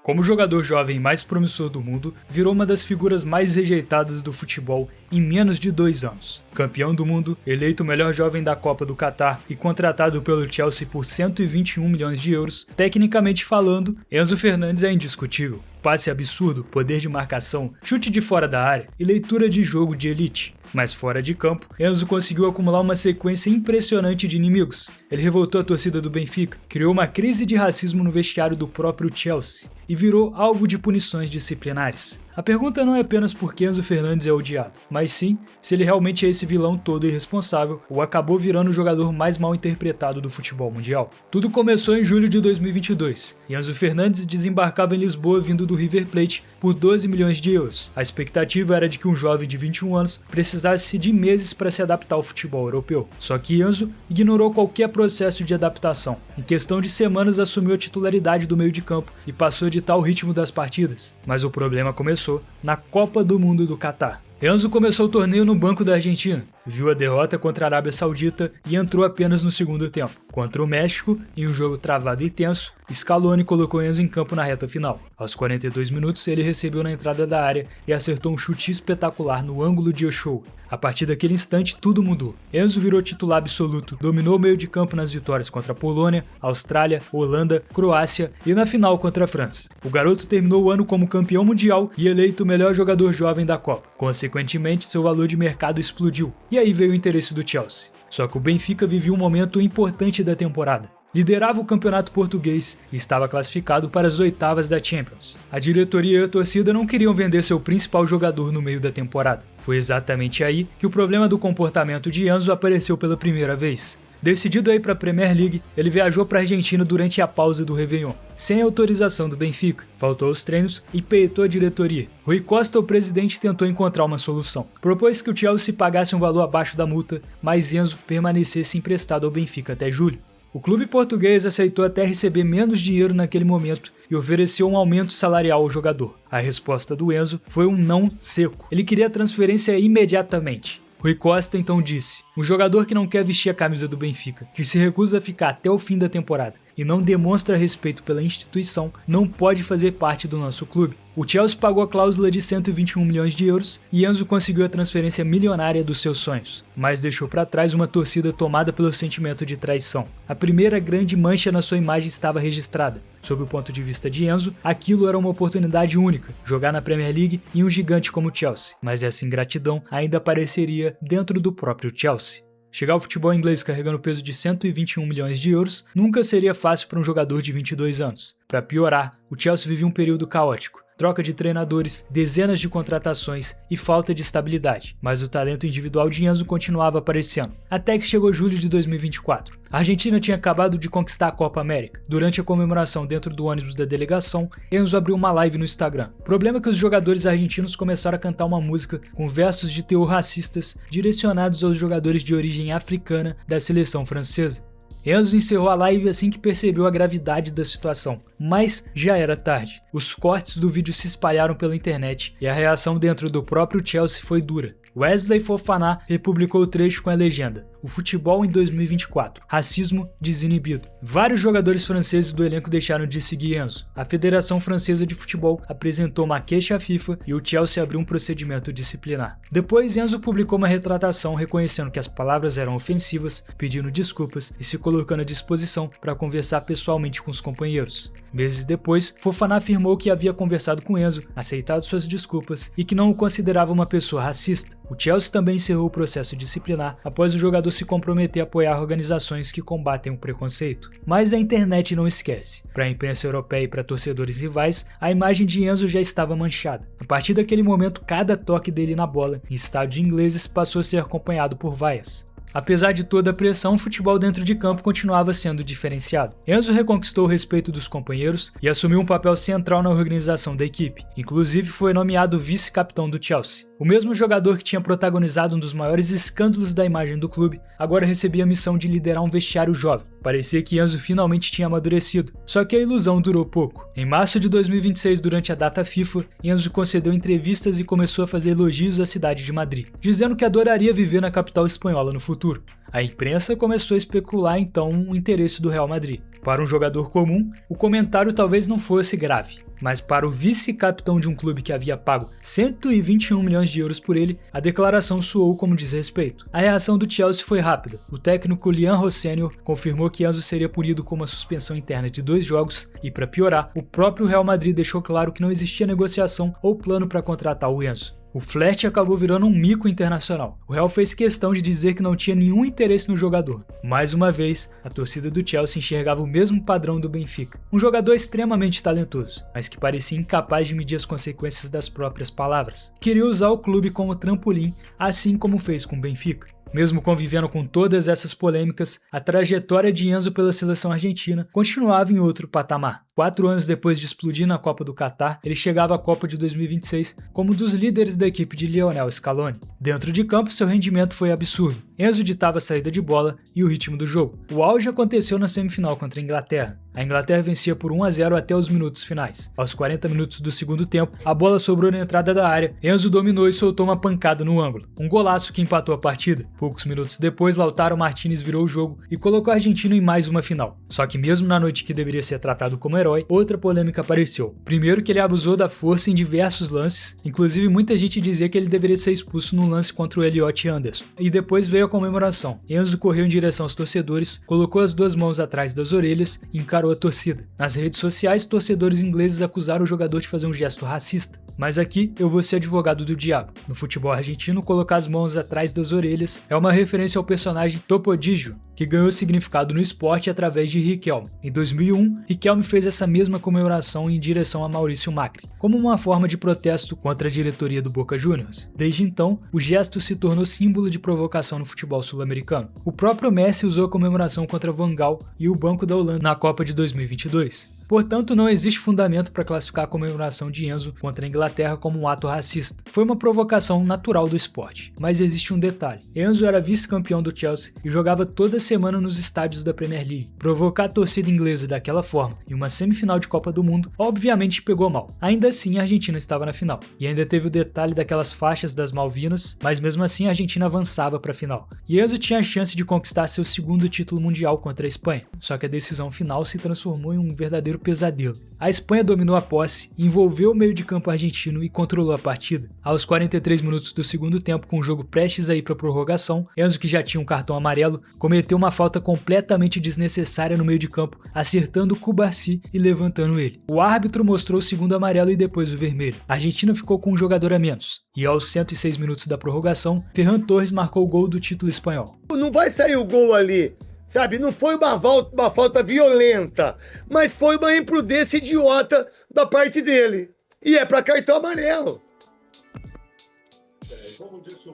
Como jogador jovem mais promissor do mundo, virou uma das figuras mais rejeitadas do futebol em menos de 2 anos. Campeão do mundo, eleito o melhor jovem da Copa do Catar e contratado pelo Chelsea por 121 milhões de euros, tecnicamente falando, Enzo Fernandes é indiscutível. Passe absurdo, poder de marcação, chute de fora da área e leitura de jogo de elite. Mas fora de campo, Enzo conseguiu acumular uma sequência impressionante de inimigos. Ele revoltou a torcida do Benfica, criou uma crise de racismo no vestiário do próprio Chelsea e virou alvo de punições disciplinares. A pergunta não é apenas por que Enzo Fernandes é odiado, mas sim se ele realmente é esse vilão todo irresponsável ou acabou virando o jogador mais mal interpretado do futebol mundial. Tudo começou em julho de 2022, e Enzo Fernandes desembarcava em Lisboa vindo do River Plate por 12 milhões de euros. A expectativa era de que um jovem de 21 anos precisasse de meses para se adaptar ao futebol europeu. Só que Enzo ignorou qualquer processo de adaptação. Em questão de semanas assumiu a titularidade do meio de campo e passou a ditar o ritmo das partidas. Mas o problema começou na Copa do Mundo do Catar. Enzo começou o torneio no banco da Argentina, viu a derrota contra a Arábia Saudita e entrou apenas no segundo tempo. Contra o México, em um jogo travado e tenso, Scaloni colocou Enzo em campo na reta final. Aos 42 minutos, ele recebeu na entrada da área e acertou um chute espetacular no ângulo de Ochoa. A partir daquele instante, tudo mudou. Enzo virou titular absoluto, dominou o meio de campo nas vitórias contra a Polônia, Austrália, Holanda, Croácia e na final contra a França. O garoto terminou o ano como campeão mundial e eleito o melhor jogador jovem da Copa. Consequentemente, seu valor de mercado explodiu. E aí veio o interesse do Chelsea. Só que o Benfica vivia um momento importante da temporada. Liderava o campeonato português e estava classificado para as oitavas da Champions. A diretoria e a torcida não queriam vender seu principal jogador no meio da temporada. Foi exatamente aí que o problema do comportamento de Enzo apareceu pela primeira vez. Decidido a ir para a Premier League, ele viajou para a Argentina durante a pausa do Réveillon, sem autorização do Benfica, faltou aos treinos e peitou a diretoria. Rui Costa, o presidente, tentou encontrar uma solução. Propôs que o Chelsea pagasse um valor abaixo da multa, mas Enzo permanecesse emprestado ao Benfica até julho. O clube português aceitou até receber menos dinheiro naquele momento e ofereceu um aumento salarial ao jogador. A resposta do Enzo foi um não seco. Ele queria a transferência imediatamente. Rui Costa então disse: um jogador que não quer vestir a camisa do Benfica, que se recusa a ficar até o fim da temporada e não demonstra respeito pela instituição, não pode fazer parte do nosso clube. O Chelsea pagou a cláusula de 121 milhões de euros e Enzo conseguiu a transferência milionária dos seus sonhos, mas deixou para trás uma torcida tomada pelo sentimento de traição. A primeira grande mancha na sua imagem estava registrada. Sob o ponto de vista de Enzo, aquilo era uma oportunidade única, jogar na Premier League em um gigante como o Chelsea, mas essa ingratidão ainda apareceria dentro do próprio Chelsea. Chegar ao futebol inglês carregando peso de 121 milhões de euros nunca seria fácil para um jogador de 22 anos. Para piorar, o Chelsea vivia um período caótico. Troca de treinadores, dezenas de contratações e falta de estabilidade, mas o talento individual de Enzo continuava aparecendo, até que chegou julho de 2024. A Argentina tinha acabado de conquistar a Copa América. Durante a comemoração dentro do ônibus da delegação, Enzo abriu uma live no Instagram. O problema é que os jogadores argentinos começaram a cantar uma música com versos de teor racistas direcionados aos jogadores de origem africana da seleção francesa. Enzo encerrou a live assim que percebeu a gravidade da situação, mas já era tarde. Os cortes do vídeo se espalharam pela internet e a reação dentro do próprio Chelsea foi dura. Wesley Fofana republicou o trecho com a legenda: o futebol em 2024, racismo desinibido. Vários jogadores franceses do elenco deixaram de seguir Enzo. A Federação Francesa de Futebol apresentou uma queixa à FIFA e o Chelsea abriu um procedimento disciplinar. Depois, Enzo publicou uma retratação reconhecendo que as palavras eram ofensivas, pedindo desculpas e se colocando à disposição para conversar pessoalmente com os companheiros. Meses depois, Fofana afirmou que havia conversado com Enzo, aceitado suas desculpas e que não o considerava uma pessoa racista. O Chelsea também encerrou o processo disciplinar após o jogador se comprometer a apoiar organizações que combatem o preconceito. Mas a internet não esquece. Para a imprensa europeia e para torcedores rivais, a imagem de Enzo já estava manchada. A partir daquele momento, cada toque dele na bola em estádios ingleses passou a ser acompanhado por vaias. Apesar de toda a pressão, o futebol dentro de campo continuava sendo diferenciado. Enzo reconquistou o respeito dos companheiros e assumiu um papel central na organização da equipe. Inclusive, foi nomeado vice-capitão do Chelsea. O mesmo jogador que tinha protagonizado um dos maiores escândalos da imagem do clube, agora recebia a missão de liderar um vestiário jovem. Parecia que Enzo finalmente tinha amadurecido, só que a ilusão durou pouco. Em março de 2026, durante a data FIFA, Enzo concedeu entrevistas e começou a fazer elogios à cidade de Madrid, dizendo que adoraria viver na capital espanhola no futuro. A imprensa começou a especular então o interesse do Real Madrid. Para um jogador comum, o comentário talvez não fosse grave, mas para o vice-capitão de um clube que havia pago 121 milhões de euros por ele, a declaração soou como desrespeito. A reação do Chelsea foi rápida. O técnico Liam Rossenior confirmou que Enzo seria punido com uma suspensão interna de 2 jogos e, para piorar, o próprio Real Madrid deixou claro que não existia negociação ou plano para contratar o Enzo. O flerte acabou virando um mico internacional. O Real fez questão de dizer que não tinha nenhum interesse no jogador. Mais uma vez, a torcida do Chelsea enxergava o mesmo padrão do Benfica. Um jogador extremamente talentoso, mas que parecia incapaz de medir as consequências das próprias palavras. Queria usar o clube como trampolim, assim como fez com o Benfica. Mesmo convivendo com todas essas polêmicas, a trajetória de Enzo pela seleção argentina continuava em outro patamar. 4 anos depois de explodir na Copa do Catar, ele chegava à Copa de 2026 como um dos líderes da equipe de Lionel Scaloni. Dentro de campo, seu rendimento foi absurdo. Enzo ditava a saída de bola e o ritmo do jogo. O auge aconteceu na semifinal contra a Inglaterra. A Inglaterra vencia por 1-0 até os minutos finais. Aos 40 minutos do segundo tempo, a bola sobrou na entrada da área, Enzo dominou e soltou uma pancada no ângulo. Um golaço que empatou a partida. Poucos minutos depois, Lautaro Martinez virou o jogo e colocou a Argentina em mais uma final. Só que mesmo na noite que deveria ser tratado como herói, outra polêmica apareceu. Primeiro que ele abusou da força em diversos lances, inclusive muita gente dizia que ele deveria ser expulso no lance contra o Elliot Anderson. E depois veio a comemoração. Enzo correu em direção aos torcedores, colocou as 2 mãos atrás das orelhas e encarou a torcida. Nas redes sociais, torcedores ingleses acusaram o jogador de fazer um gesto racista. Mas aqui eu vou ser advogado do diabo. No futebol argentino, colocar as mãos atrás das orelhas é uma referência ao personagem Topo Gigio, que ganhou significado no esporte através de Riquelme. Em 2001, Riquelme fez essa mesma comemoração em direção a Maurício Macri, como uma forma de protesto contra a diretoria do Boca Juniors. Desde então, o gesto se tornou símbolo de provocação no futebol sul-americano. O próprio Messi usou a comemoração contra Van Gaal e o Banco da Holanda na Copa de 2022. Portanto, não existe fundamento para classificar a comemoração de Enzo contra a Inglaterra como um ato racista. Foi uma provocação natural do esporte. Mas existe um detalhe. Enzo era vice-campeão do Chelsea e jogava toda semana nos estádios da Premier League. Provocar a torcida inglesa daquela forma em uma semifinal de Copa do Mundo obviamente pegou mal. Ainda assim, a Argentina estava na final. E ainda teve o detalhe daquelas faixas das Malvinas, mas mesmo assim a Argentina avançava para a final. E Enzo tinha a chance de conquistar seu 2º título mundial contra a Espanha. Só que a decisão final se transformou em um verdadeiro pesadelo. A Espanha dominou a posse, envolveu o meio de campo argentino e controlou a partida. Aos 43 minutos do segundo tempo, com o jogo prestes a ir para a prorrogação, Enzo, que já tinha um cartão amarelo, cometeu uma falta completamente desnecessária no meio de campo, acertando Cubarsí e levantando ele. O árbitro mostrou o 2º amarelo e depois o vermelho. A Argentina ficou com um jogador a menos. E aos 106 minutos da prorrogação, Ferran Torres marcou o gol do título espanhol. Não vai sair o gol ali. Sabe, não foi uma falta violenta, mas foi uma imprudência idiota da parte dele. E é para cartão amarelo.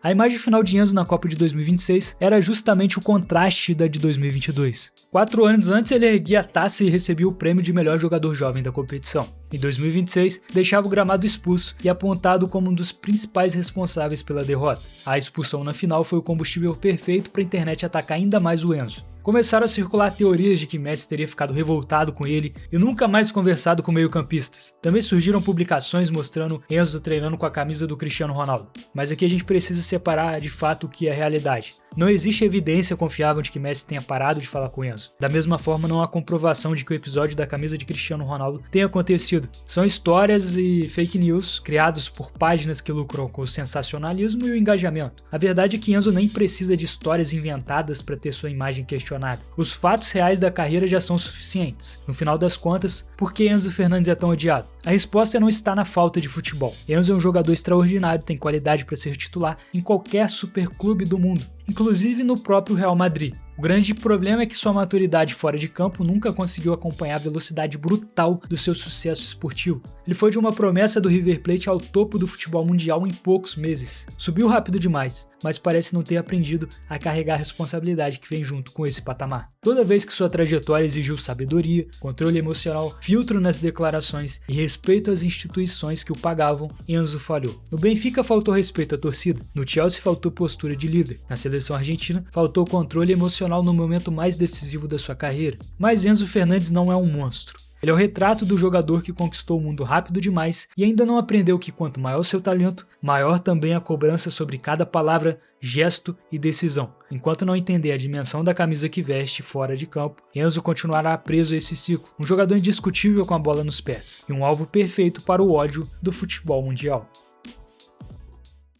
A imagem final de Enzo na Copa de 2026 era justamente o contraste da de 2022. 4 anos antes ele erguia a taça e recebia o prêmio de melhor jogador jovem da competição. Em 2026, deixava o gramado expulso e apontado como um dos principais responsáveis pela derrota. A expulsão na final foi o combustível perfeito para a internet atacar ainda mais o Enzo. Começaram a circular teorias de que Messi teria ficado revoltado com ele e nunca mais conversado com meio-campistas. Também surgiram publicações mostrando Enzo treinando com a camisa do Cristiano Ronaldo. Mas aqui a gente precisa separar de fato o que é realidade. Não existe evidência confiável de que Messi tenha parado de falar com Enzo. Da mesma forma, não há comprovação de que o episódio da camisa de Cristiano Ronaldo tenha acontecido. São histórias e fake news criados por páginas que lucram com o sensacionalismo e o engajamento. A verdade é que Enzo nem precisa de histórias inventadas para ter sua imagem questionada. Os fatos reais da carreira já são suficientes. No final das contas, por que Enzo Fernandes é tão odiado? A resposta não está na falta de futebol. Enzo é um jogador extraordinário, tem qualidade para ser titular em qualquer superclube do mundo, inclusive no próprio Real Madrid. O grande problema é que sua maturidade fora de campo nunca conseguiu acompanhar a velocidade brutal do seu sucesso esportivo. Ele foi de uma promessa do River Plate ao topo do futebol mundial em poucos meses. Subiu rápido demais, mas parece não ter aprendido a carregar a responsabilidade que vem junto com esse patamar. Toda vez que sua trajetória exigiu sabedoria, controle emocional, filtro nas declarações e respeito às instituições que o pagavam, Enzo falhou. No Benfica faltou respeito à torcida, no Chelsea faltou postura de líder, na seleção argentina faltou controle emocional no momento mais decisivo da sua carreira. Mas Enzo Fernandes não é um monstro. Ele é o retrato do jogador que conquistou o mundo rápido demais e ainda não aprendeu que quanto maior o seu talento, maior também a cobrança sobre cada palavra, gesto e decisão. Enquanto não entender a dimensão da camisa que veste fora de campo, Enzo continuará preso a esse ciclo, um jogador indiscutível com a bola nos pés e um alvo perfeito para o ódio do futebol mundial.